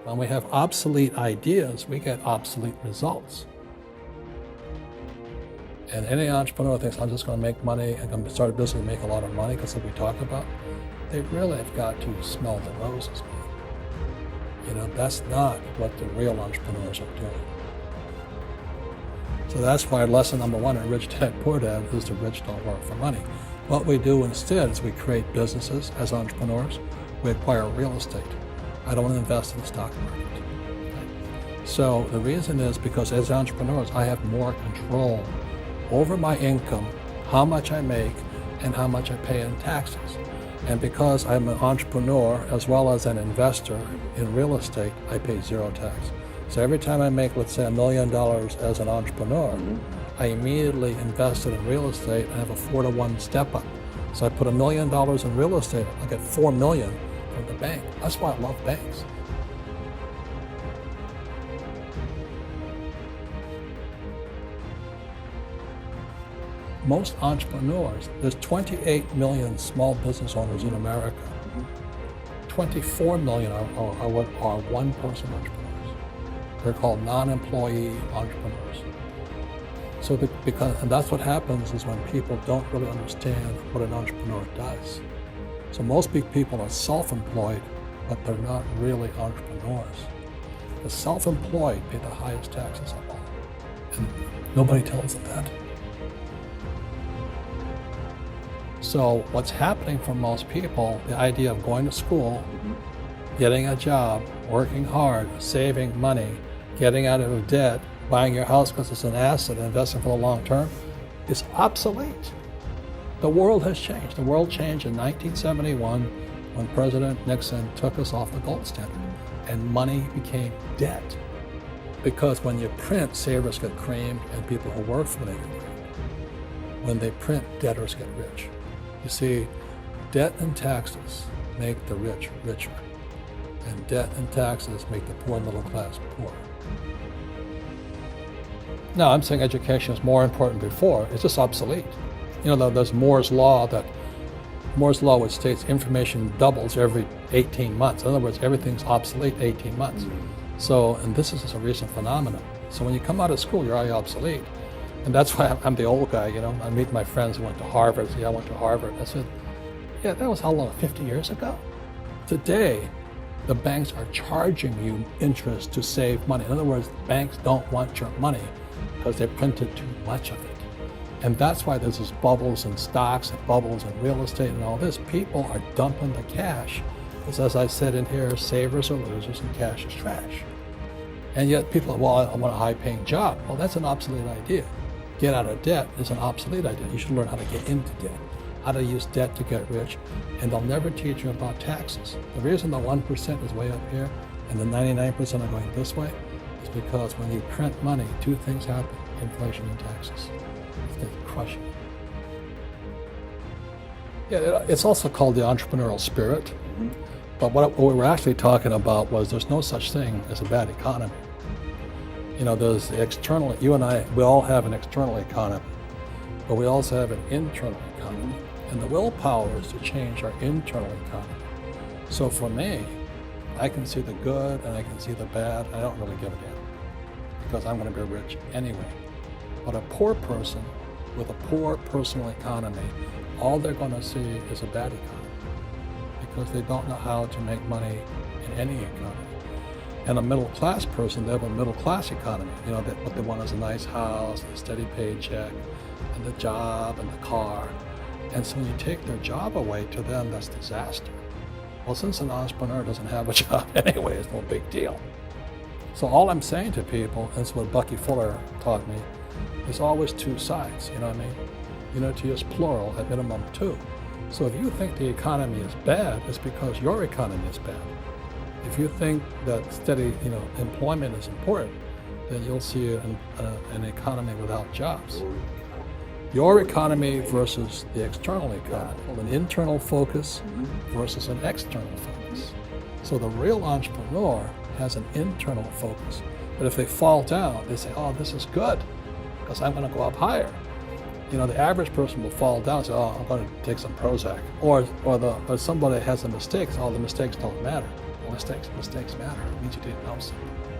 When we have obsolete ideas, we get obsolete results. And any entrepreneur thinks, I'm just going to make money, I'm going to start a business and make a lot of money, because what we talk about, they really have got to smell the roses, man. That's not what the real entrepreneurs are doing. So that's why lesson number one in Rich Dad Poor Dad is the rich don't work for money. What we do instead is we create businesses as entrepreneurs. We acquire real estate. I don't invest in the stock market. Okay? So the reason is because as entrepreneurs, I have more control over my income, how much I make, and how much I pay in taxes. And because I'm an entrepreneur as well as an investor in real estate, I pay zero tax. So every time I make, let's say, $1 million as an entrepreneur, I immediately invested in real estate and have a 4-to-1 step up. So I put $1 million in real estate, I get $4 million from the bank. That's why I love banks. Most entrepreneurs, there's 28 million small business owners in America. 24 million are what are one-person entrepreneurs. They're called non-employee entrepreneurs. So and that's what happens is when people don't really understand what an entrepreneur does. So most big people are self-employed, but they're not really entrepreneurs. The self-employed pay the highest taxes of all, and nobody tells them that. So what's happening for most people, the idea of going to school, getting a job, working hard, saving money, getting out of debt, buying your house because it's an asset, investing for the long term, is obsolete. The world has changed. The world changed in 1971 when President Nixon took us off the gold standard and money became debt. Because when you print, savers get creamed and people who work for money get creamed. When they print, debtors get rich. You see, debt and taxes make the rich richer, and debt and taxes make the poor middle class poorer. Now, I'm saying education is more important before. It's just obsolete. There's Moore's Law which states information doubles every 18 months. In other words, everything's obsolete 18 months. So, and this is just a recent phenomenon. So when you come out of school, you're already obsolete. And that's why I'm the old guy, I meet my friends who went to Harvard. I went to Harvard. I said, yeah, that was how long, 50 years ago? Today, the banks are charging you interest to save money. In other words, banks don't want your money because they printed too much of it. And that's why there's these bubbles in stocks and bubbles in real estate and all this. People are dumping the cash because, as I said in here, savers are losers and cash is trash. And yet people are, well, I want a high-paying job. Well, that's an obsolete idea. Get out of debt is an obsolete idea. You should learn how to get into debt, how to use debt to get rich, and they'll never teach you about taxes. The reason the 1% is way up here and the 99% are going this way is because when you print money, two things happen: inflation and taxes. It's going to crush you. Yeah, it's also called the entrepreneurial spirit. But what we were actually talking about was there's no such thing as a bad economy. There's the external, you and I, we all have an external economy, but we also have an internal economy. And the willpower is to change our internal economy. So for me, I can see the good and I can see the bad. I don't really give a damn because I'm going to be rich anyway. But a poor person with a poor personal economy, all they're going to see is a bad economy because they don't know how to make money in any economy. And a middle-class person, they have a middle-class economy. What they want is a nice house, a steady paycheck, and the job, and the car. And so when you take their job away, to them, that's disaster. Well, since an entrepreneur doesn't have a job anyway, it's no big deal. So all I'm saying to people, and it's what Bucky Fuller taught me, there's always two sides, you know what I mean? To use plural, at minimum two. So if you think the economy is bad, it's because your economy is bad. If you think that steady, employment is important, then you'll see an economy without jobs. Your economy versus the external economy, an internal focus versus an external focus. So the real entrepreneur has an internal focus. But if they fall down, they say, oh, this is good, because I'm going to go up higher. The average person will fall down and say, oh, I'm going to take some Prozac. Or somebody has a mistake, so all the mistakes don't matter. Well, mistakes matter. It means you didn't know something.